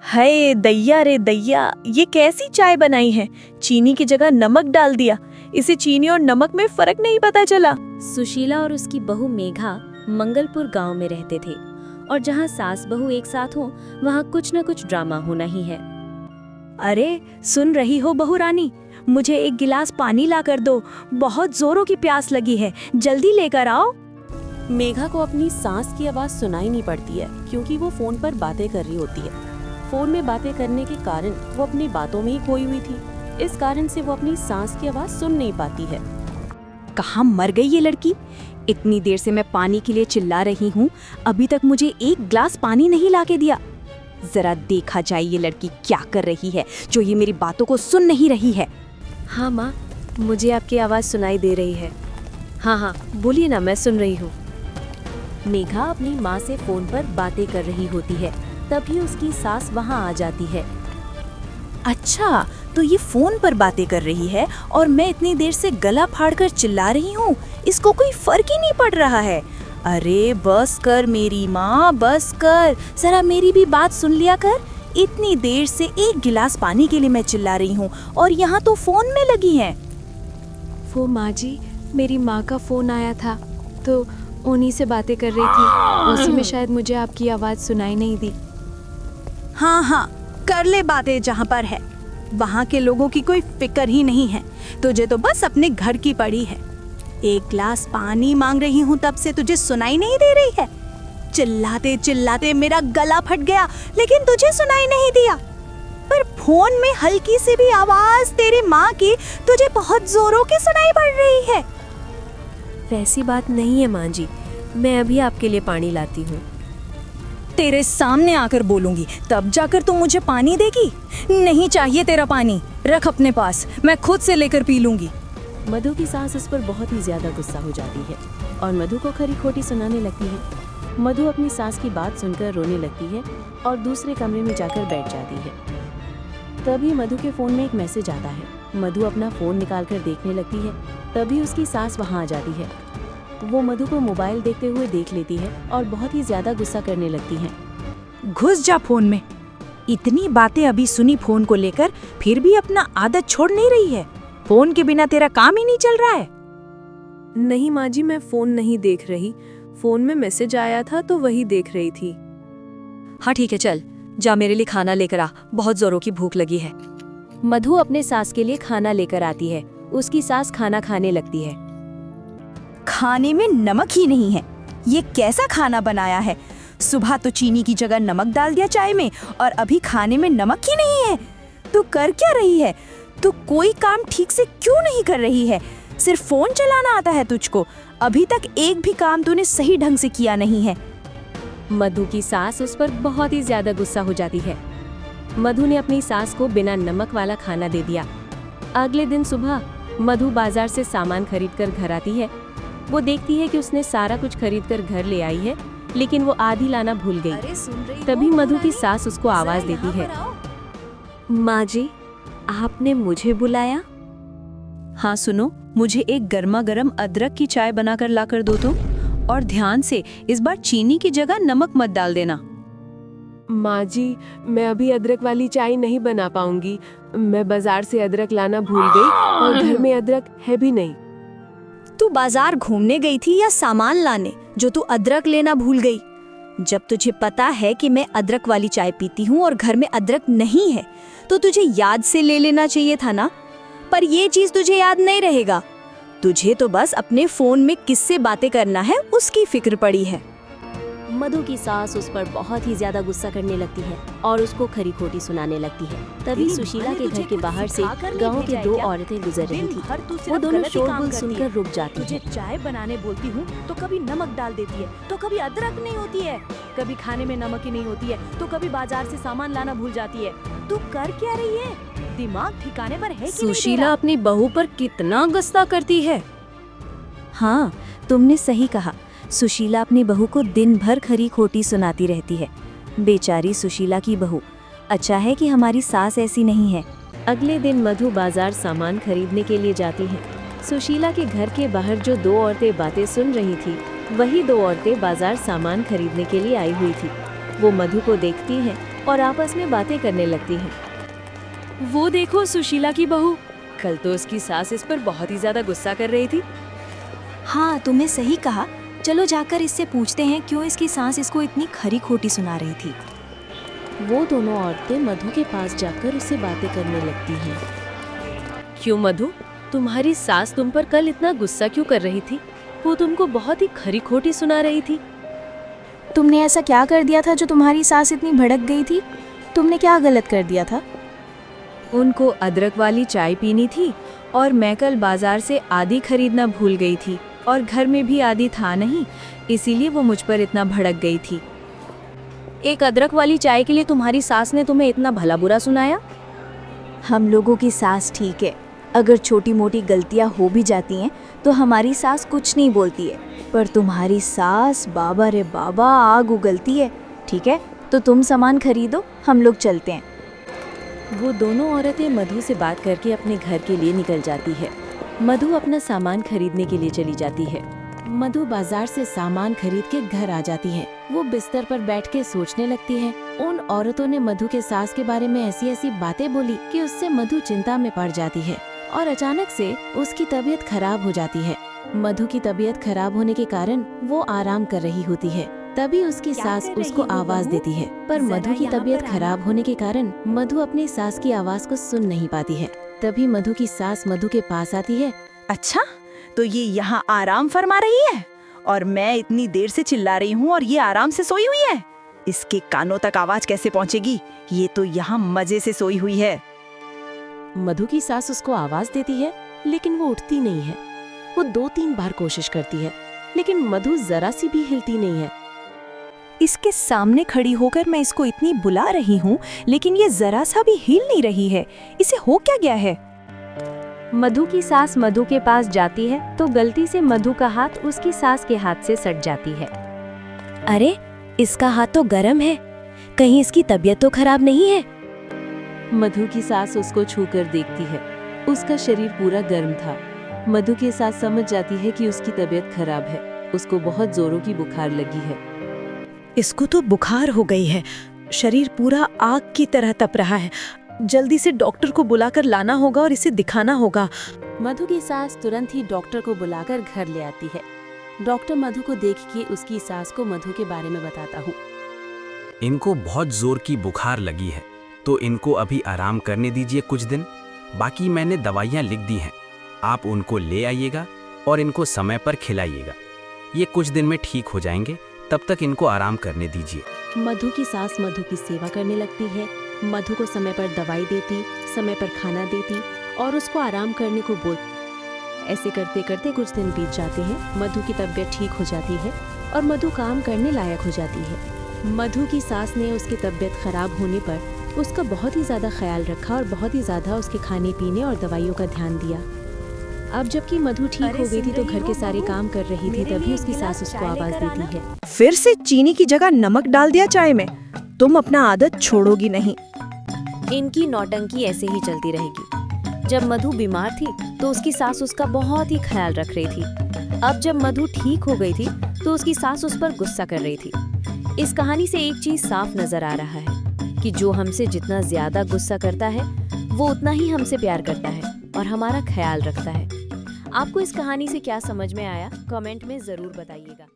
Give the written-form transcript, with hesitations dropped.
हाय दैया रे दैया, ये कैसी चाय बनाई है। चीनी की जगह नमक डाल दिया। इसे चीनी और नमक में फर्क नहीं पता चला। सुशीला और उसकी बहू मेघा मंगलपुर गांव में रहते थे और जहां सास बहू एक साथ हो वहां कुछ न कुछ ड्रामा होना ही है। अरे सुन रही हो बहू रानी, मुझे एक गिलास पानी ला कर दो, बहुत जोरों की प्यास लगी है, जल्दी लेकर आओ। मेघा को अपनी सास की आवाज सुनाई नहीं पड़ती है क्योंकि वो फोन पर बातें कर रही होती है। फोन में बातें करने के कारण वो अपनी बातों में ही खोई हुई थी। इस कारण से वो अपनी सास की आवाज सुन नहीं पाती है। कहाँ मर गई ये लड़की? इतनी देर से मैं पानी के लिए चिल्ला रही हूँ, अभी तक मुझे एक ग्लास पानी नहीं ला के दिया। जरा देखा जाए ये लड़की क्या कर रही है जो ये मेरी बातों को सुन नहीं रही है। हाँ माँ, मुझे आपकी आवाज़ सुनाई दे रही है। हाँ, बोलिए ना, मैं सुन रही हूँ। मेघा अपनी माँ से फोन पर बातें कर रही होती है, तभी उसकी सास वहाँ आ जाती है। अच्छा, तो ये फोन पर बातें कर रही है और मैं इतनी देर से गला फाड़कर चिल्ला रही हूँ, इसको कोई फर्क ही नहीं पड़ रहा है। अरे बस कर मेरी माँ, बस कर, जरा मेरी भी बात सुन लिया कर। इतनी देर से एक गिलास पानी के लिए मैं चिल्ला रही हूँ और यहाँ तो फोन में लगी है। वो माँ जी, मेरी माँ का फोन आया था तो उन्हीं से बातें कर रही थी, उसी में शायद मुझे आपकी आवाज़ सुनाई नहीं दी। हाँ, कर ले बातें जहाँ पर है। वहाँ के लोगों की कोई फिक्र ही नहीं है, तुझे तो बस अपने घर की पड़ी है। एक ग्लास पानी मांग रही हूँ तब से तुझे सुनाई नहीं दे रही है। चिल्लाते चिल्लाते मेरा गला फट गया लेकिन तुझे सुनाई नहीं दिया। पर फोन में हल्की सी भी आवाज तेरी माँ की तुझे बहुत जोरों की सुनाई पड़ रही है। वैसी बात नहीं है माँ जी, मैं अभी आपके लिए पानी लाती हूँ। तेरे सामने आकर बोलूंगी तब जाकर तू मुझे पानी देगी। नहीं चाहिए तेरा पानी, रख अपने पास, मैं खुद से लेकर पी लूंगी। मधु की सास उस पर बहुत ही ज्यादा गुस्सा हो जाती है और मधु को खरी खोटी सुनाने लगती है। मधु अपनी सास की बात सुनकर रोने लगती है और दूसरे कमरे में जाकर बैठ जाती है। तभी मधु के फोन में एक मैसेज आता है। मधु अपना फोन निकालकर देखने लगती है, तभी उसकी सास वहां आ जाती है। वो मधु को मोबाइल देखते हुए देख लेती है और बहुत ही ज्यादा गुस्सा करने लगती है। घुस जा फोन में। इतनी बातें अभी सुनी फोन को लेकर, फिर भी अपना आदत छोड़ नहीं रही है। फोन के बिना तेरा काम ही नहीं चल रहा है। नहीं माँ जी, मैं फोन नहीं देख रही, फोन में मैसेज आया था तो वही देख रही थी। हाँ ठीक है, चल जा मेरे लिए खाना लेकर आ, बहुत जोरों की भूख लगी है। मधु अपने सास के लिए खाना लेकर आती है। उसकी सास खाना खाने लगती है। खाने में नमक ही नहीं है, ये कैसा खाना बनाया है? सुबह तो चीनी की जगह नमक डाल दिया चाय में और अभी खाने में नमक ही नहीं है। तू कर क्या रही है? तू कोई काम ठीक से क्यों नहीं कर रही है? सिर्फ फोन चलाना आता है तुझको, अभी तक एक भी काम तूने सही ढंग से किया नहीं है। मधु की सास उस पर बहुत ही ज्यादा गुस्सा हो जाती है। मधु ने अपनी सास को बिना नमक वाला खाना दे दिया। अगले दिन सुबह मधु बाजार से सामान खरीद कर घर आती है। वो देखती है कि उसने सारा कुछ खरीद कर घर ले आई है, लेकिन वो आधी लाना भूल गई। तभी मधु की सास उसको आवाज देती है। माँ जी, आपने मुझे बुलाया? हाँ सुनो, मुझे एक गर्मा गर्म अदरक की चाय बनाकर लाकर दो तो, और ध्यान से इस बार चीनी की जगह नमक मत डाल देना। माँ जी, मैं अभी अदरक वाली चाय नहीं बना पाऊंगी। मैं बाजार से अदरक लाना भूल गई और घर में अदरक है भी नहीं। तू बाजार घूमने गई थी या सामान लाने जो तू अदरक लेना भूल गई? जब तुझे पता है कि मैं अदरक वाली चाय पीती हूँ और घर में अदरक नहीं है, तो तुझे याद से ले लेना चाहिए था ना। पर ये चीज तुझे याद नहीं रहेगा। तुझे तो बस अपने फोन में किससे बातें करना है उसकी फिक्र पड़ी है। मधु की सास उस पर बहुत ही ज्यादा गुस्सा करने लगती है और उसको खरी खोटी सुनाने लगती है। तभी सुशीला के घर के बाहर से गांव की दो औरतें गुजर रही थी। वो दोनों शोरगुल सुनकर रुक जाती हैं। चाय बनाने बोलती हूँ तो कभी नमक डाल देती है, तो कभी अदरक नहीं होती है, कभी खाने में नमक ही नहीं होती है, तो कभी बाजार से सामान लाना भूल जाती है। तू कर क्या रही है? दिमाग ठिकाने पर है कि सुशीला अपनी बहू पर कितना गुस्सा करती है। हाँ, तुमने सही कहा। सुशीला अपनी बहू को दिन भर खरी खोटी सुनाती रहती है। बेचारी सुशीला की बहू। अच्छा है कि हमारी सास ऐसी नहीं है। अगले दिन मधु बाजार सामान खरीदने के लिए जाती है। सुशीला के घर के बाहर जो दो औरतें बातें सुन रही थी, वही दो औरतें बाजार सामान खरीदने के लिए आई हुई थी। वो मधु को देखती हैं और आपस में बातें करने लगती हैं। वो देखो सुशीला की बहू, कल तो उसकी सास इस पर बहुत ही ज्यादा गुस्सा कर रही थी। हाँ, तुमने सही कहा। चलो जाकर इससे पूछते हैं क्यों इसकी सास इसको इतनी खरी खोटी सुना रही थी। वो दोनों औरतें मधु के पास जाकर उससे बातें करने लगती हैं। क्यों मधु, तुम्हारी सास तुम पर कल इतना गुस्सा क्यों कर रही थी? वो तुमको बहुत ही खरी खोटी सुना रही थी। तुमने ऐसा क्या कर दिया था जो तुम्हारी सास इतनी भड़क गई थी? तुमने क्या गलत कर दिया था? उनको अदरक वाली चाय पीनी थी और मैं कल बाजार से आधी खरीदना भूल गई थी और घर में भी आधी था नहीं, इसीलिए वो मुझ पर इतना भड़क गई थी। एक अदरक वाली चाय के लिए तुम्हारी सास ने तुम्हें इतना भला बुरा सुनाया? हम लोगों की सास ठीक है, अगर छोटी मोटी गलतियां हो भी जाती हैं तो हमारी सास कुछ नहीं बोलती है, पर तुम्हारी सास बाबा रे बाबा आग उगलती है। ठीक है, तो तुम सामान खरीदो, हम लोग चलते हैं। वो दोनों औरतें मधु से बात करके अपने घर के लिए निकल जाती है। मधु अपना सामान खरीदने के लिए चली जाती है। मधु बाजार से सामान खरीद के घर आ जाती है। वो बिस्तर पर बैठ के सोचने लगती है। उन औरतों ने मधु के सास के बारे में ऐसी ऐसी बातें बोली कि उससे मधु चिंता में पड़ जाती है और अचानक से उसकी तबीयत खराब हो जाती है। मधु की तबीयत खराब होने के कारण वो आराम कर रही होती है। तभी उसकी सास उसको आवाज देती है, पर मधु की तबीयत खराब होने के कारण मधु अपनी सास की आवाज को सुन नहीं पाती है। तभी मधु की सास मधु के पास आती है। अच्छा, तो ये यहाँ आराम फरमा रही है और मैं इतनी देर से चिल्ला रही हूँ और ये आराम से सोई हुई है। इसके कानों तक आवाज कैसे पहुँचेगी? ये तो यहाँ मजे से सोई हुई है। मधु की सास उसको आवाज देती है, लेकिन वो उठती नहीं है। वो 2-3 बार कोशिश करती है, लेकिन मधु जरा सी भी हिलती नहीं है। इसके सामने खड़ी होकर मैं इसको इतनी बुला रही हूँ, लेकिन ये जरा सा भी हिल नहीं रही है। इसे हो क्या गया है? मधु की सास मधु के पास जाती है तो गलती से मधु का हाथ उसकी सास के हाथ से सट जाती है। अरे, इसका हाथ तो गर्म है, कहीं इसकी तबीयत तो खराब नहीं है? मधु की सास उसको छूकर देखती है। उसका शरीर पूरा गर्म था। मधु की सास समझ जाती है कि उसकी तबीयत खराब है। उसको बहुत जोरों की बुखार लगी है। इसको तो बुखार हो गई है, शरीर पूरा आग की तरह तप रहा है। जल्दी से डॉक्टर को बुलाकर लाना होगा और इसे दिखाना होगा। मधु की सास तुरंत ही डॉक्टर को बुलाकर घर ले आती है। डॉक्टर मधु को देख के उसकी सास को मधु के बारे में बताता हूँ। इनको बहुत जोर की बुखार लगी है, तो इनको अभी आराम करने दीजिए कुछ दिन। बाकी मैंने दवाइयाँ लिख दी हैं, आप उनको ले आइएगा और इनको समय पर खिलाइएगा। ये कुछ दिन में ठीक हो जाएंगे, तब तक इनको आराम करने दीजिए। मधु की सास मधु की सेवा करने लगती है। मधु को समय पर दवाई देती, समय पर खाना देती और उसको आराम करने को बोलती। ऐसे करते करते कुछ दिन बीत जाते हैं। मधु की तबीयत ठीक हो जाती है और मधु काम करने लायक हो जाती है। मधु की सास ने उसकी तबीयत खराब होने पर उसका बहुत ही ज़्यादा ख्याल रखा और बहुत ही ज़्यादा उसके खाने पीने और दवाइयों का ध्यान दिया। अब जबकि मधु ठीक हो गई थी तो घर के सारे काम कर रही थी, तभी उसकी सास उसको आवाज देती है। फिर से चीनी की जगह नमक डाल दिया चाय में। तुम अपना आदत छोड़ोगी नहीं। इनकी नौटंकी ऐसे ही चलती रहेगी। जब मधु बीमार थी तो उसकी सास उसका बहुत ही ख्याल रख रही थी। अब जब मधु ठीक हो गई थी तो उसकी सास उस पर गुस्सा कर रही थी। इस कहानी से एक चीज साफ नजर आ रहा है कि जो हमसे जितना ज्यादा गुस्सा करता है वो उतना ही हमसे प्यार करता है और हमारा ख्याल रखता है। आपको इस कहानी से क्या समझ में आया, कमेंट में जरूर बताइएगा।